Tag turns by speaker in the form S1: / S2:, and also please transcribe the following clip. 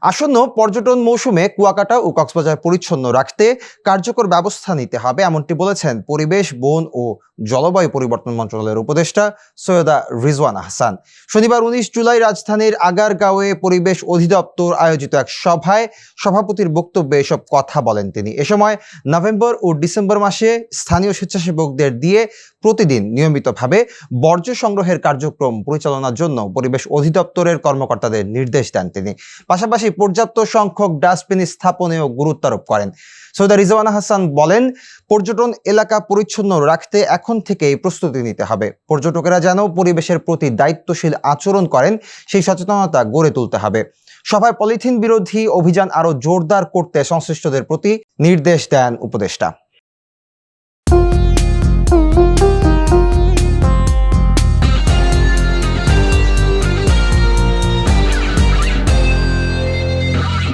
S1: আসন্ন পর্যটন মৌসুমে কুয়াকাটা ও কক্সবাজার পরিচ্ছন্ন রাখতে কার্যকর ব্যবস্থা নিতে হবে, এমনটি বলেছেন পরিবেশ, বন ও জলবায়ু পরিবর্তন মন্ত্রণালয়ের উপদেষ্টা সৈয়দা রিজওয়ানা হাসান। শনিবার 19 জুলাই রাজধানীর আগারগাঁওয়ে পরিবেশ অধিদপ্তর আয়োজিত এক সভায় সভাপতির বক্তব্যে এসব কথা বলেন তিনি। এ সময় নভেম্বর ও ডিসেম্বর মাসে স্থানীয় স্বেচ্ছাসেবকদের দিয়ে প্রতিদিন নিয়মিতভাবে বর্জ্য সংগ্রহের কার্যক্রম পরিচালনার জন্য পরিবেশ অধিদপ্তরের কর্মকর্তাদের নির্দেশ দেন তিনি। পাশাপাশি পর্যাপ্ত সংখ্যক ডাস্টবিন স্থাপনেও গুরুত্ব আরোপ করেন। সৈয়দা রিজওয়ানা হাসান বলেন, পর্যটন এলাকা পরিচ্ছন্ন রাখতে এখন থেকেই প্রস্তুতি নিতে হবে। পর্যটকেরা যেন পরিবেশের প্রতি দায়িত্বশীল আচরণ করেন, সেই সচেতনতা গড়ে তুলতে হবে। সভায় পলিথিন বিরোধী অভিযান আরো জোরদার করতে সংশ্লিষ্টদের প্রতি নির্দেশ দেন উপদেষ্টা।